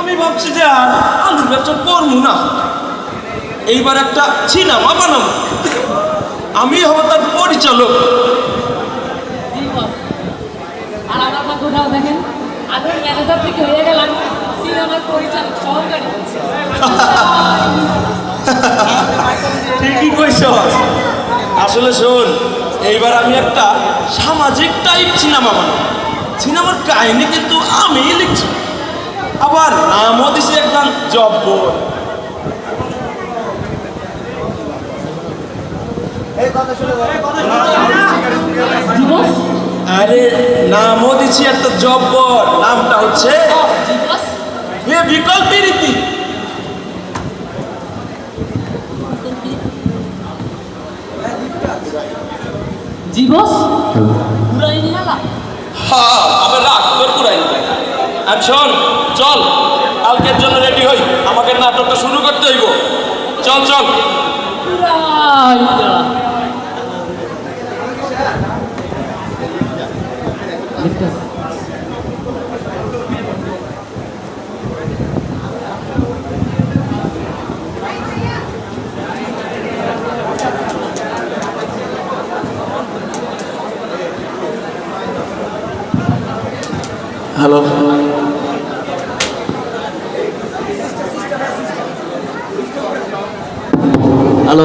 আমি ভাবছি যে আর আলুর ব্যবসা করবো না, এইবার একটা সিনেমা বানাবো, আমি হব তার পরিচালক। আর আমার কথাও দেখেন, আমি ম্যানেজার থেকে হয়ে গেলাম সিনেমার পরিচালক সহকারী। ঠিকই কইছ। আসলে শোন, এইবার আমি একটা সামাজিক টাইপ সিনেমা বানাবো। সিনেমার কাহিনী কিন্তু আমিই লিখছি, আবার নামও দিছি একদম জব্বর। আরে নামও দিছি একটা জব্বর, নামটা হচ্ছে বিকল্প রীতি। জীবস পুরাইনি নালা। হ্যাঁ, আবার রাখ তোর পুরাই। আর শোন, চল কালকের জন্য রেডি হই, আমাকে নাটকটা শুরু করতে হইব। চল চল। Hello, hello,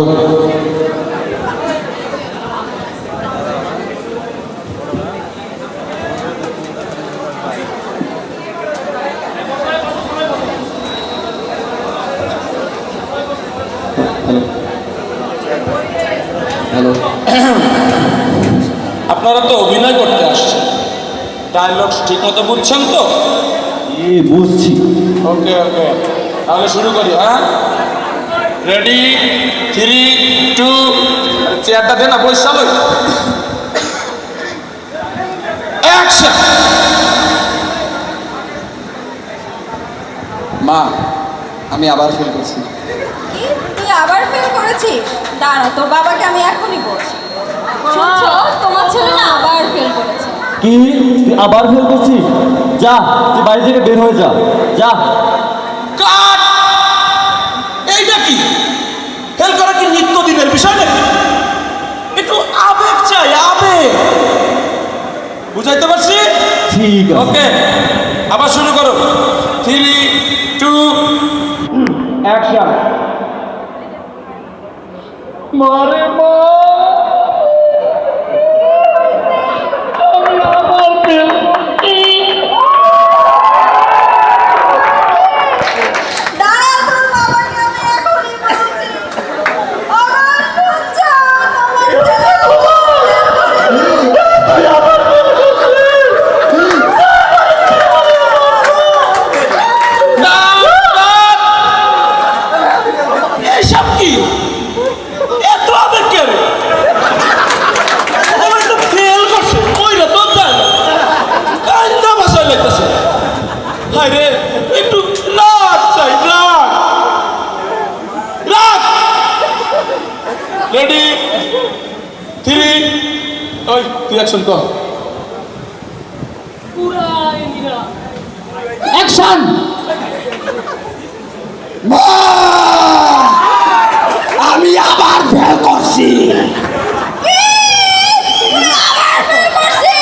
hello. আপনারা তো অভিনয় করতে আসছেন, ডায়লগ ঠিক মতো বুঝছেন তো? বুঝছি। ওকে ওকে, তাহলে শুরু করি। হ্যাঁ, রেডি, 3, 2, চেয়ারটা দে না, বসে লই। অ্যাকশন। মা, আমি আবার ফেল করছি। তুই আবার ফেল করেছিস? দাঁড়া, তোর বাবাকে আমি এখনই বলছি। শুনছো, তোমার ছেলে না আবার ফেল করেছে। কি তুই আবার ফেল করছিস? যা, তুই বাড়ি থেকে বের হয়ে যা, যা। কাট। এইটা কি? ফেল করা কি নিত্যদিনের বিষয় নাকি? একটু আবেগ চাই, আবেগ। বুঝাইতে পারছি? ঠিক আছে। ওকে, আবার শুরু করো। 3, 2, অ্যাকশন। মারে মা, আমি আবার ফেল করছি। দাঁড়া, তোর বাবাকে আমি এখনই বলছি। আবার শুনছো, তোমার ছেলে এসব কি? এত আবেগ কে রে? আমার তো ফেল করছে, ওইটা তো যায় না, কান্দা ভাষায় লাগতেছে। হায় রে, একটু রাগ চাই, রাগ রাগ। রেডি, 3, ওই তুই অ্যাকশন কর। পুরাইনি নালা। অ্যাকশন। আমি আবার ফেল করছি। আবার ফেল করছে?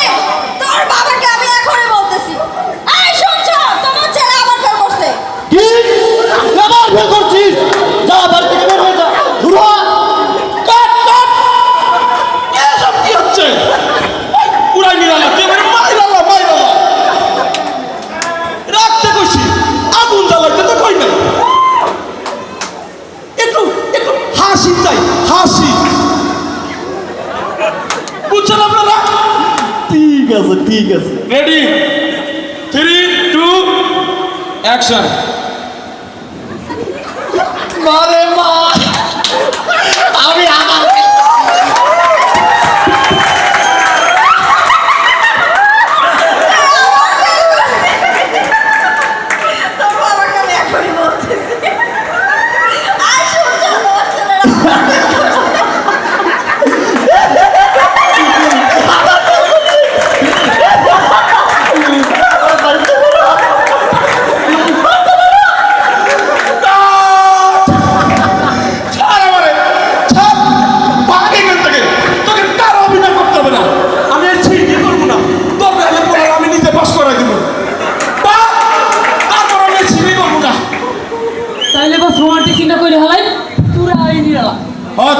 তোর বাবাকে আমি এখনই বলতেছি। এই শুনছো, তোমার ছেলে আবার ফেল করছে। কি আবার ফেল করছিস? যা, বাড়ি থেকে বের হয়ে যা, দূর হ। কাট কাট। এসব কি হচ্ছে? পুরাই নিরালা, তুই আমার মাইরালা, মাইরালা। রাখতে কইছি, আগুন জ্বালাইতে তো কই নাই। একটু একটু হাসি চাই, হাসি। বুঝছেন আপনারা? ঠিক আছে, ঠিক আছে। Ready, 3, 2, action. মারে মা, আমি আবার তোর বাবাকে আমি এখনই বলতেছি। এই শুনছো, তোমার ছেলেরা আবার ফেল করছে।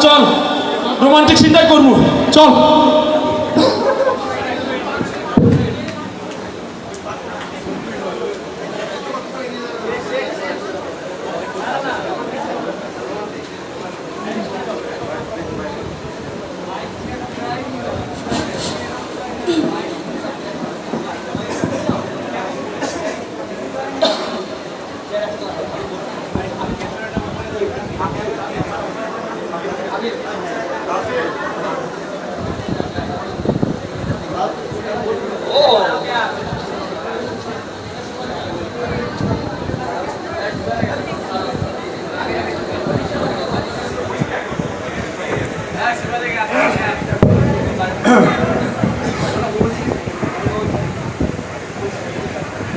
চল রোমান্টিক চিন্তাই করবো চল।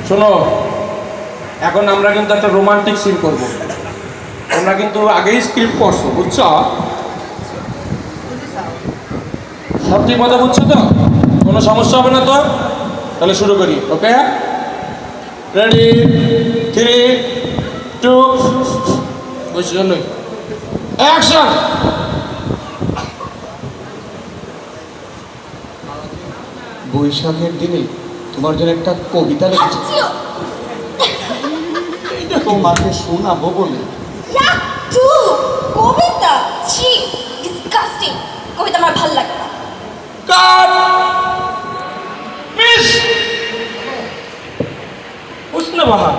শোনো, এখন আমরা কিন্তু একটা রোমান্টিক সিন করব। তোমরা কিন্তু আগেই স্ক্রিপ্ট পড়ছো, বুঝছো? সব ঠিক মতো বুঝছো তো? কোনো সমস্যা হবে না তো? তাহলে শুরু করি। ওকে, রেডি, 3, 2, বুঝছো অ্যাকশন। বৈশাখের দিনে তোমার জন্য একটা কবিতা লিখেছি, তোমাকে শোনাবো বলে। লাট্টু কবিতা ছি ডিসকাস্টিং কবিতা আমার ভালো লাগে না। কাট মিস উষ্ণা বাহা,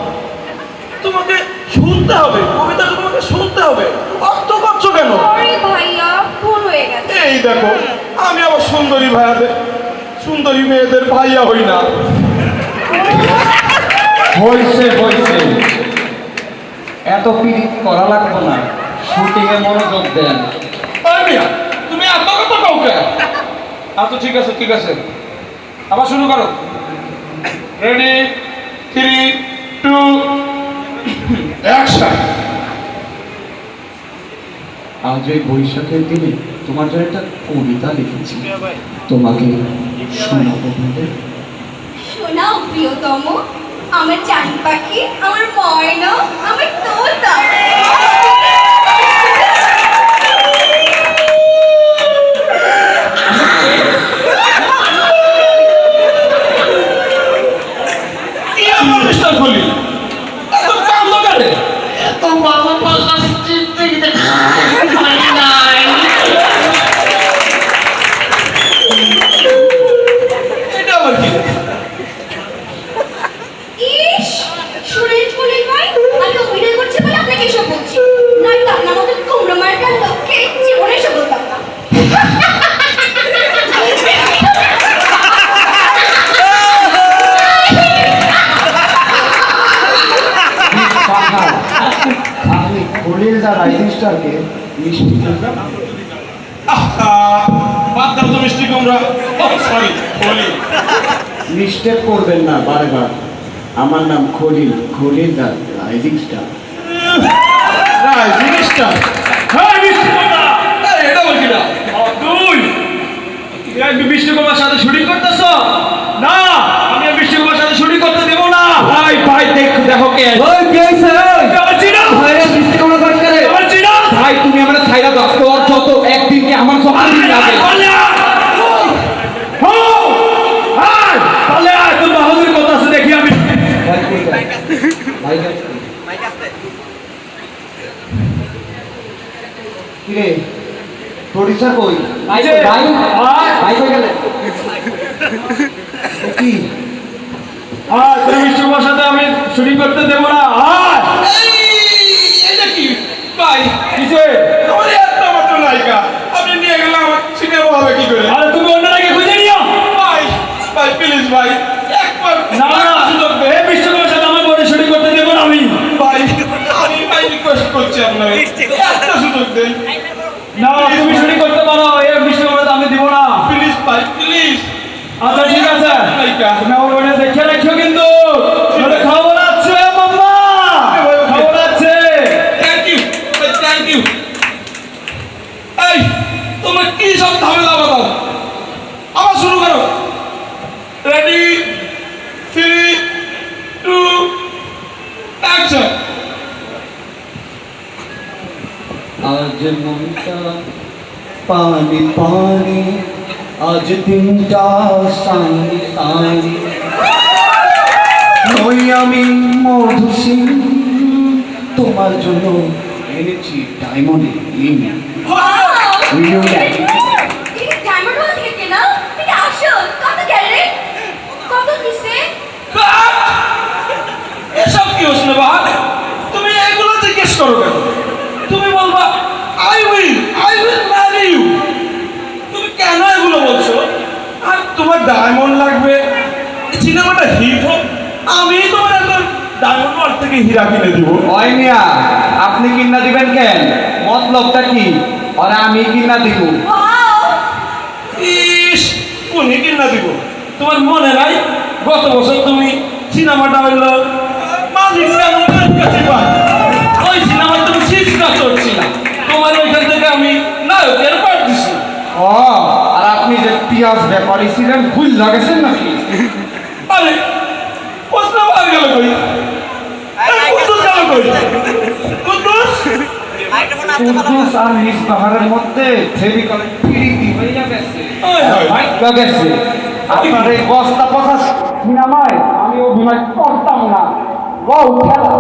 তোমাকে শুনতে হবে, কবিতা তোমাকে শুনতে হবে। অর্থ করছো কেন? সরি ভাইয়া, ভুল হয়ে গেছে। এই দেখো, আমি আবার সুন্দরী মেয়েদের ভাইয়া হই না। হয়েছে হয়েছে, এত পিরিত করা লাগবে না, শুটিং এ মনোযোগ দেন। তুমি এত কথা কাউকে? আচ্ছা ঠিক আছে, আবার শুরু করো। Ready, 3, 2, action. আজ এই বৈশাখের দিনে তোমার জন্য একটা কবিতা লিখেছি, তোমাকে শোনাবো বলে। শোনাও প্রিয়তম, আমার চাঁদ পাখি, আমার ময়না, আমার তোতা। ইস, সুরেশ বলে ভাই, আমি অভিনয় করছি বলে আপনাকে এসব বলছি। নয়তো আপনার মতো কুমড়ো মার্কার লোককে জীবনে এসব বলতাম না। আমি খলিল দা রাইজিং স্টারকে মিষ্টি বাদ দাও তো মিষ্টি কুমড়া, সরি বলি। মিস্টেক করবেন না বারবার, আমার নাম খলিল দা রাইজিং স্টার। জিনিসটা হ্যাঁ মিষ্টি কুমড়া, এটা বল কিনা তুই মিষ্টি কুমড়ার সাথে শুটিং করতেছ? না, আমি মিষ্টি কুমড়ার সাথে শুটিং করতে দেব না। ভাই দেখো কে ওই কে হইছে? ওই আমার চিনা ভাই মিষ্টি কুমড়া কাট করে। আমার চিনা ভাই তুমি আমারে ছাইরা দাও, তোর যত একদিন কি আমার সব দিন লাগে। তোর বাহাদুর কথা আছে দেখি আমি। কিরে প্রডিউসার কই? ভাই ভাই কই গেলে? কি তোর মিষ্টি কুমার সাথে আমি শুটিং করতে দেবো না। এটা কি ভাই? কিসে? আমার একটা মাত্র নায়িকা, আপনি নিয়ে গেলে আমার সিনেমা হবে কি করে? আরে তুমি অন্য নায়িকা খুঁজে নিও। ভাই প্লিজ ভাই, একবার না সুযোগ দে। মিষ্টি কুমার সাথে আমার বডি শুটিং করতে দেবো না আমি। ভাই রিকোয়েস্ট করছি আপনাকে, একটা সুযোগ দেন। না তুমি শুটিং করতে পারো, এই মিষ্টি কুমার আমি দিব না। প্লিজ ভাই প্লিজ। আচ্ছা ঠিক আছে, তুমি আমার বোনে দেখে রাখো কিন্তু। খবর আছে মাম্মা, খবর আছে। Thank you. এই তোমরা কি সব ঝামেলা বাদাও? আবার শুরু করো। Ready, 3, 2, action. আজ মনটা পানি পানি আজ দিনটা সানি সানি ওই আমি মধুসিং তোমার জন্য এনেছি ডায়মন্ডের ring Will you like it? এটা ডায়মন্ড ওয়াল থেকে কেনা? এটা আসল। কত ক্যারেট? কত নিছে? এসব কি হচ্ছে বাবা? তুমি এগুলো জিজ্ঞেস করো কেন? তুমি বলবা আই উইল ম্যারি ইউ। তুমি কেন এগুলো বলছো? আর তোমার ডায়মন্ড লাগবে, সিনেমাটা হিট হোক, আমি তোমার একটা ডায়মন্ড ওয়ার্ল্ড থেকে হীরা কিনে দিব। ওই মিয়া আপনি কিনা দিবেন কেন? মতলবটা কি? আর আমি কিনা দিব? ওয়াও! ইস, কোনে কিনা দিব? তোমার মনে নাই গত বছর তুমি সিনেমাটা হইলো মালিক কেমন কাছে পাই, ওই সিনেমায় তুমি সিজটা চলছিল, তোমার ওইখান থেকে আমি নায়কের পাঠ দিছি। ও আর আপনি যে পিয়াজ ব্যাপারী ছিলেন ভুল লাগেছেন নাকি? আরে প্রশ্ন আর গেল কই? কুদ্দুস গেল কই? কুদ্দুস কুদ্দুস আর নিজ পাহাড়ের মধ্যে ফেবিকলের পিড়িতি হইয়া গেছে। ওই হয়। ভাগ্য গেছে আপনার এই বস্তা পচা সিনেমায় আমি অভিনয় করতাম না। বউ খেলা